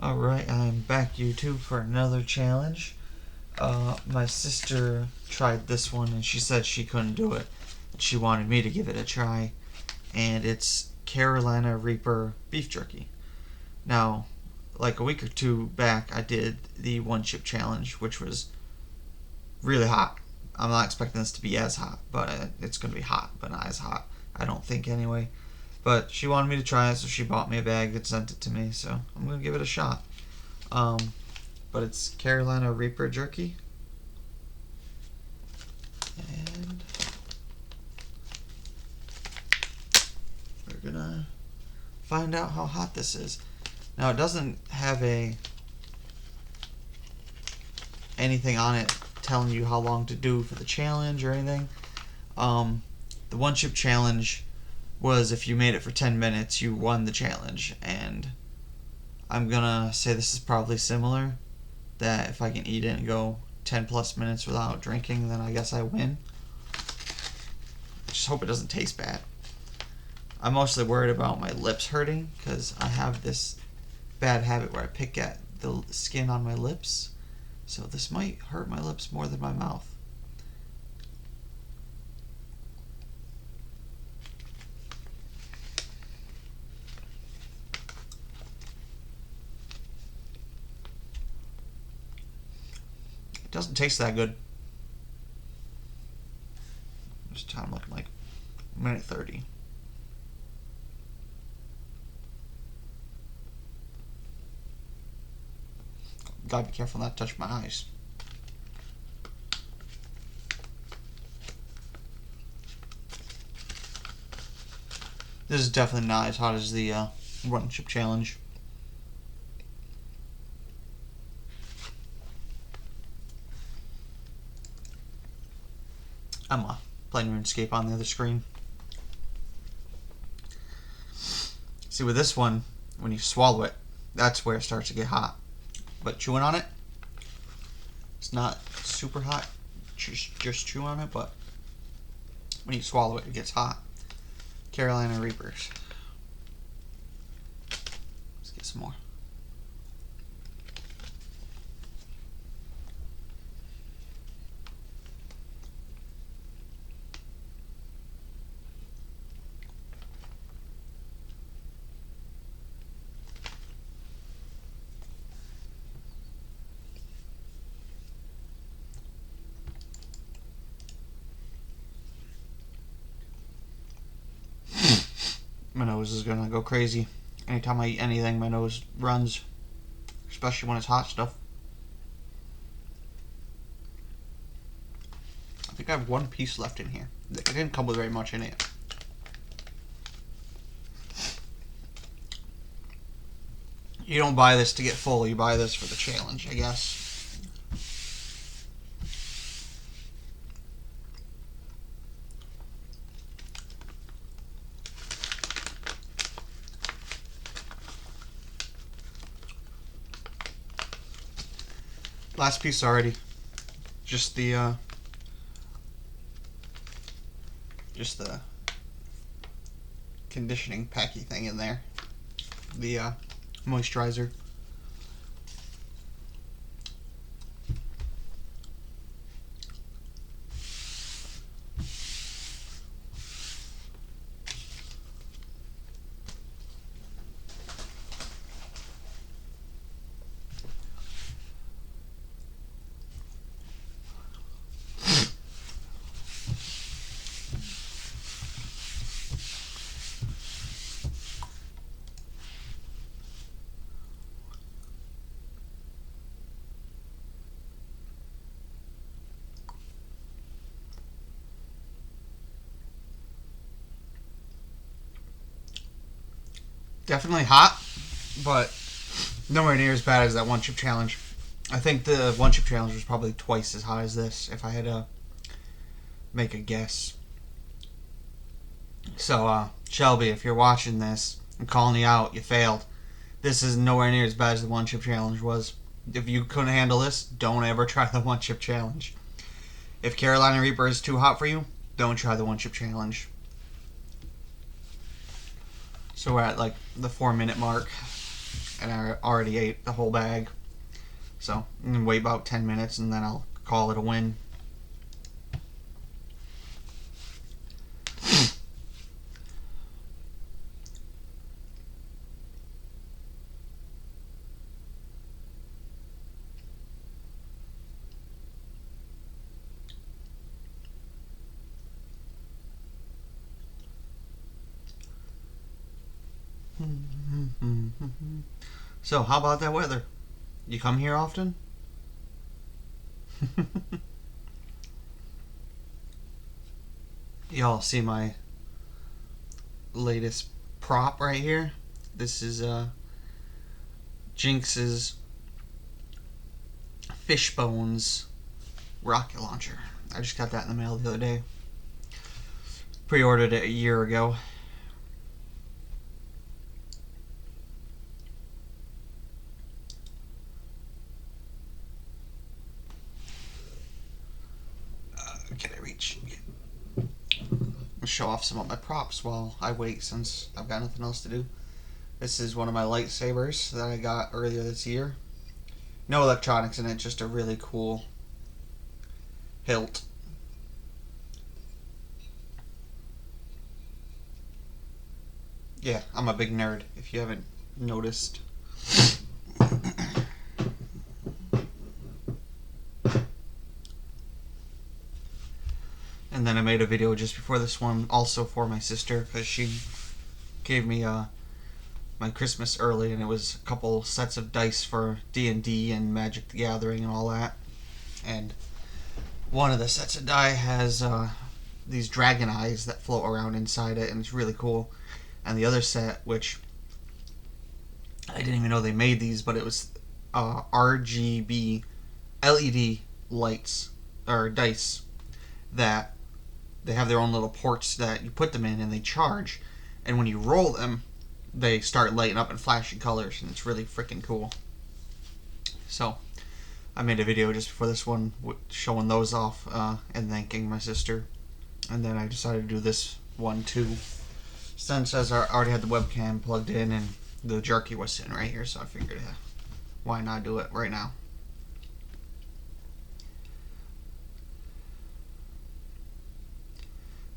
Alright, I'm back YouTube for another challenge. My sister tried this one and she said she couldn't do it. She wanted me to give it a try. And it's Carolina Reaper beef jerky. Now, like a week or two back, I did the one chip challenge, which was really hot. I'm not expecting this to be as hot, but it's going to be hot, but not as hot. I don't think anyway. But she wanted me to try it, so she bought me a bag and sent it to me, so I'm going to give it a shot. But it's Carolina Reaper jerky. And we're going to find out how hot this is. Now, it doesn't have anything on it telling you how long to do for the challenge or anything. The one chip challenge was if you made it for 10 minutes, you won the challenge. And I'm gonna say this is probably similar, that if I can eat it and go 10 plus minutes without drinking, then I guess I win. I just hope it doesn't taste bad. I'm mostly worried about my lips hurting because I have this bad habit where I pick at the skin on my lips, so this might hurt my lips more than my mouth. It doesn't taste that good. This time looking like a minute 30. Gotta be careful not to touch my eyes. This is definitely not as hot as the one chip challenge. I'm playing RuneScape on the other screen. See, with this one, when you swallow it, that's where it starts to get hot. But chewing on it, it's not super hot. Just chew on it, but when you swallow it, it gets hot. Carolina Reapers. Let's get some more. My nose is gonna go crazy. Anytime I eat anything, my nose runs. Especially when it's hot stuff. I think I have one piece left in here. It didn't come with very much in it. You don't buy this to get full, you buy this for the challenge, I guess. Last piece already. Just the conditioning packy thing in there. The moisturizer. Definitely hot, but nowhere near as bad as that one chip challenge. I think the one chip challenge was probably twice as hot as this, if I had to make a guess. So, Shelby, if you're watching this, I'm calling you out. You failed. This is nowhere near as bad as the one chip challenge was. If you couldn't handle this, don't ever try the one chip challenge. If Carolina Reaper is too hot for you, don't try the one chip challenge. So we're at like the 4-minute mark, and and I already ate the whole bag. So I'm gonna wait about 10 minutes and then I'll call it a win. So, how about that weather? You come here often? Y'all see my latest prop right here? This is Jinx's fish bones rocket launcher. I just got that in the mail the other day. Pre-ordered it a year ago. Can I reach? I'll show off some of my props while I wait since I've got nothing else to do. This is one of my lightsabers that I got earlier this year. No electronics in it, just a really cool hilt. Yeah, I'm a big nerd, if you haven't noticed. And then I made a video just before this one also for my sister, because she gave me my Christmas early, and it was a couple sets of dice for D&D and Magic the Gathering and all that. And one of the sets of die has these dragon eyes that float around inside it, and it's really cool. And the other set, which I didn't even know they made these, but it was RGB LED lights or dice that they have their own little ports that you put them in and they charge, and when you roll them they start lighting up in flashing colors, and it's really freaking cool. So I made a video just before this one showing those off and thanking my sister, and then I decided to do this one too, since as I already had the webcam plugged in and the jerky was sitting right here, so I figured why not do it right now.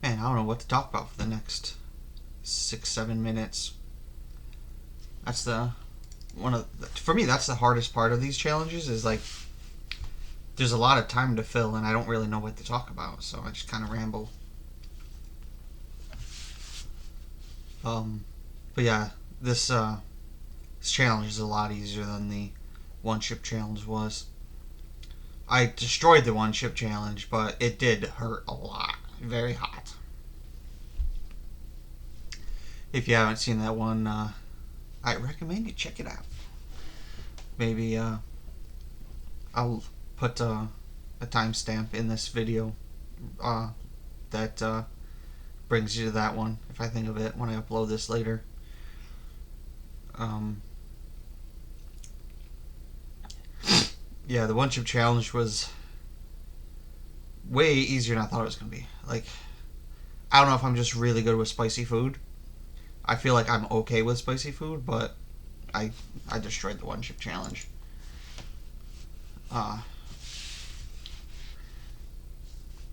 Man, I don't know what to talk about for the next 6-7 minutes. That's for me, that's the hardest part of these challenges, is like there's a lot of time to fill and I don't really know what to talk about, so I just kind of ramble. But yeah, this challenge is a lot easier than the one chip challenge was. I destroyed the one chip challenge, but it did hurt a lot. Very hot. If you haven't seen that one, I recommend you check it out. Maybe I'll put a timestamp in this video that brings you to that one, if I think of it when I upload this later. Yeah, the one chip challenge was way easier than I thought it was going to be. Like, I don't know if I'm just really good with spicy food. I feel like I'm okay with spicy food, but I destroyed the one chip challenge.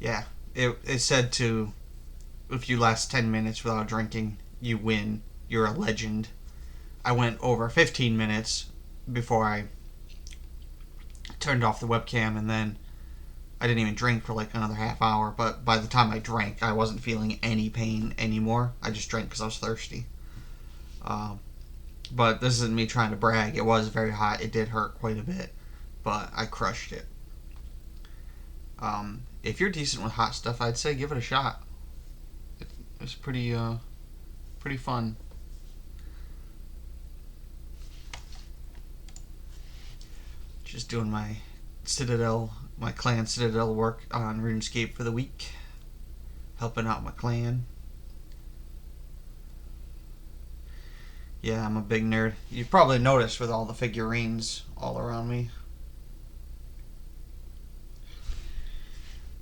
Yeah, it said to, if you last 10 minutes without drinking, you win. You're a legend. I went over 15 minutes before I turned off the webcam, and then I didn't even drink for like another half hour, but by the time I drank, I wasn't feeling any pain anymore. I just drank because I was thirsty. But this isn't me trying to brag. It was very hot. It did hurt quite a bit, but I crushed it. If you're decent with hot stuff, I'd say give it a shot. It's pretty fun. Just doing my clan Citadel work on RuneScape for the week. Helping out my clan. Yeah, I'm a big nerd. You've probably noticed with all the figurines all around me.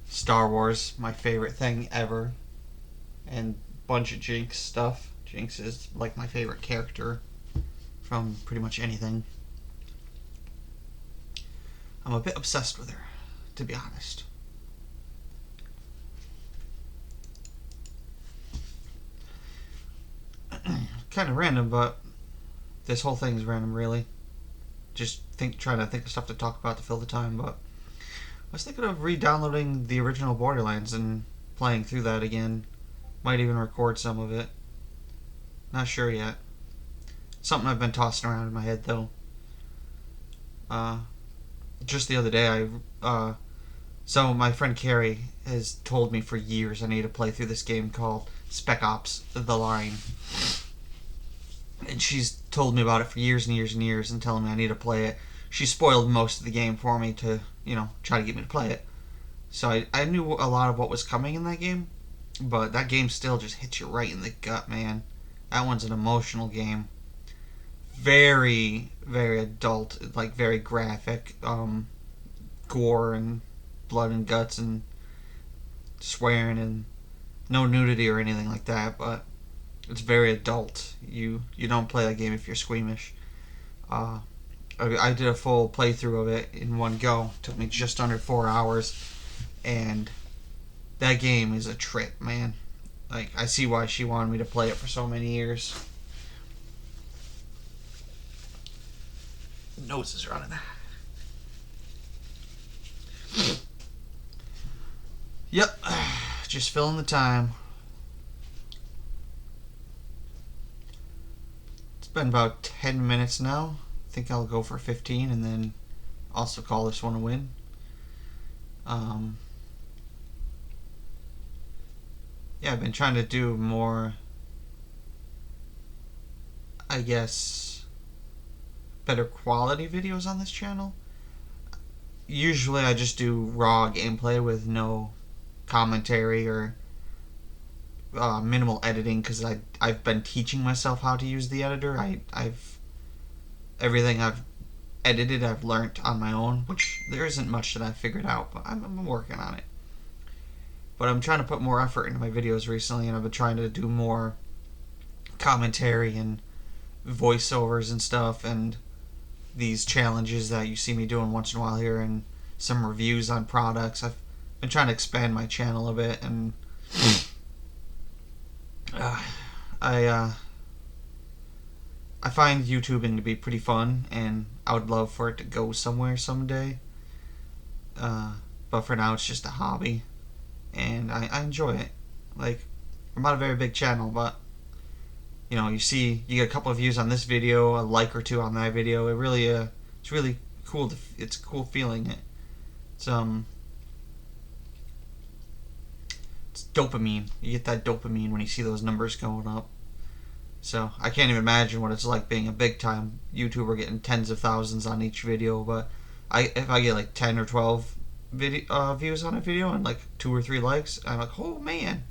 Star Wars, my favorite thing ever. And bunch of Jinx stuff. Jinx is like my favorite character from pretty much anything. I'm a bit obsessed with her, to be honest. Kind of random, but this whole thing is random, really. Just trying to think of stuff to talk about to fill the time, but I was thinking of re-downloading the original Borderlands and playing through that again. Might even record some of it. Not sure yet. Something I've been tossing around in my head, though. Just the other day, so my friend Carrie has told me for years I need to play through this game called Spec Ops: The Line. And she's told me about it for years and years and years and telling me I need to play it. She spoiled most of the game for me to, try to get me to play it. So I knew a lot of what was coming in that game, but that game still just hits you right in the gut, man. That one's an emotional game. Very, very adult, like very graphic, gore and blood and guts and swearing and no nudity or anything like that, but it's very adult. You don't play that game if you're squeamish. I did a full playthrough of it in one go. It took me just under 4 hours, and that game is a trip, man. Like, I see why she wanted me to play it for so many years. Nose is running. Yep, just filling the time. It's been about 10 minutes now. I think I'll go for 15 and then also call this one a win. Yeah, I've been trying to do more, I guess, better quality videos on this channel. Usually I just do raw gameplay with no commentary or minimal editing because I've been teaching myself how to use the editor. I've everything I've edited I've learnt on my own, which there isn't much that I've figured out, but I'm working on it. But I'm trying to put more effort into my videos recently, and I've been trying to do more commentary and voiceovers and stuff, and these challenges that you see me doing once in a while here, and some reviews on products. I've been trying to expand my channel a bit, and I find YouTubing to be pretty fun, and I would love for it to go somewhere someday. But for now, it's just a hobby, and I enjoy it. Like, I'm not a very big channel, but you get a couple of views on this video, a like or two on that video. It's really cool. It's a cool feeling. It's dopamine. You get that dopamine when you see those numbers going up. So I can't even imagine what it's like being a big time YouTuber getting tens of thousands on each video. But if I get like 10 or 12 views on a video and like 2 or 3 likes, I'm like, oh man,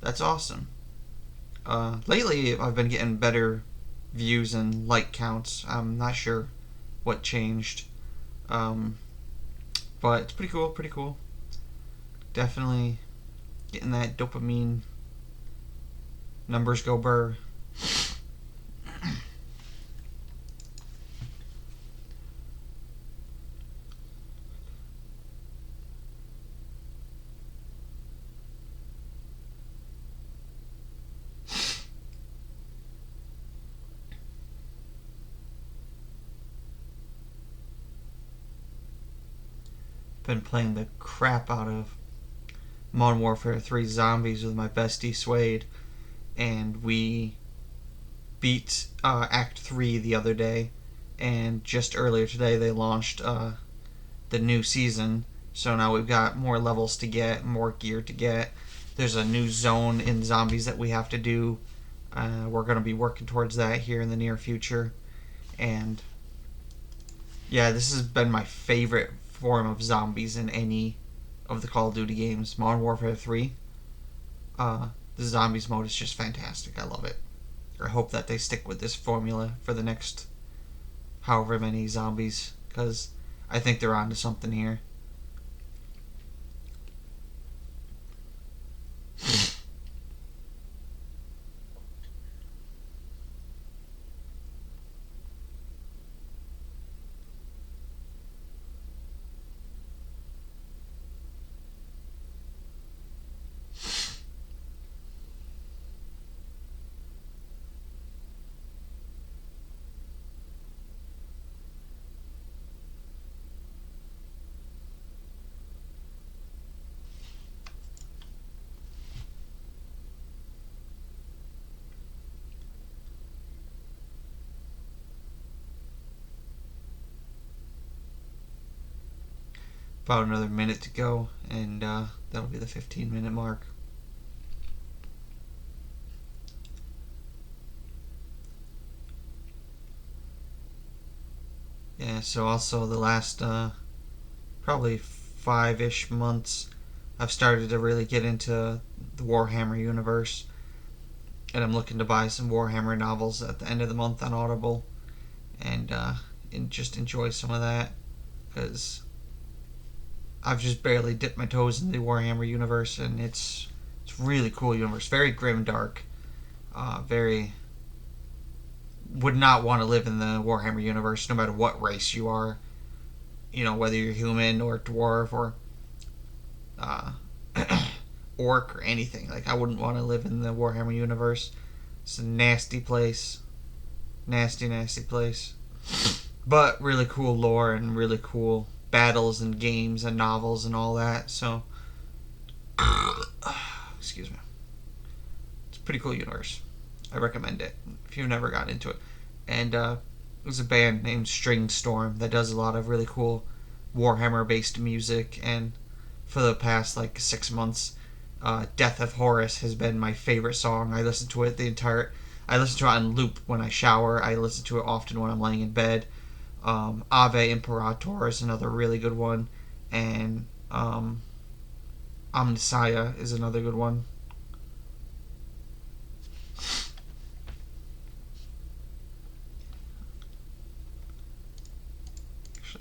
that's awesome. Lately I've been getting better views and like counts. I'm not sure what changed, but it's pretty cool. Definitely getting that dopamine. Numbers go burr. Been playing the crap out of Modern Warfare 3 Zombies with my bestie Suede, and we beat Act 3 the other day, and just earlier today they launched the new season, so now we've got more levels to get, more gear to get. There's a new zone in Zombies that we have to do. We're going to be working towards that here in the near future, and yeah, this has been my favorite form of zombies in any of the Call of Duty games. Modern Warfare 3, the zombies mode is just fantastic. I love it. I hope that they stick with this formula for the next however many zombies, because I think they're onto something here. about another minute to go, and that'll be the 15-minute mark. Yeah, so also the last probably 5-ish months, I've started to really get into the Warhammer universe, and I'm looking to buy some Warhammer novels at the end of the month on Audible, and just enjoy some of that, because I've just barely dipped my toes in the Warhammer universe, and it's really cool universe, very grim dark, very would not want to live in the Warhammer universe, no matter what race you are. You know, whether you're human or dwarf or uh, orc or anything. Like, I wouldn't want to live in the Warhammer universe. It's a nasty place, nasty place. But really cool lore and really cool battles and games and novels and all that. So, excuse me. It's a pretty cool universe. I recommend it if you've never got into it. And there's a band named String Storm that does a lot of really cool Warhammer based music, and for the past like 6 months, Death of Horus has been my favorite song. I listen to it I listen to it on loop when I shower. I listen to it often when I'm laying in bed. Ave Imperator is another really good one, and Omnissiah is another good one.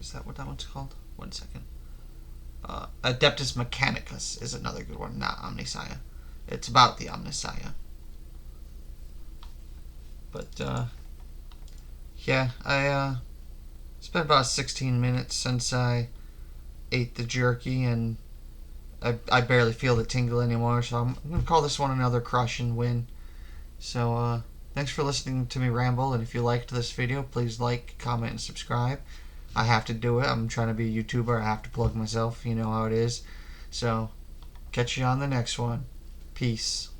Is that what that one's called? 1 second. Adeptus Mechanicus is another good one, not Omnissiah. It's about the Omnissiah. But, yeah, it's been about 16 minutes since I ate the jerky, and I barely feel the tingle anymore, so I'm going to call this one another crush and win. So, thanks for listening to me ramble, and if you liked this video, please like, comment, and subscribe. I have to do it. I'm trying to be a YouTuber. I have to plug myself. You know how it is. So, catch you on the next one. Peace.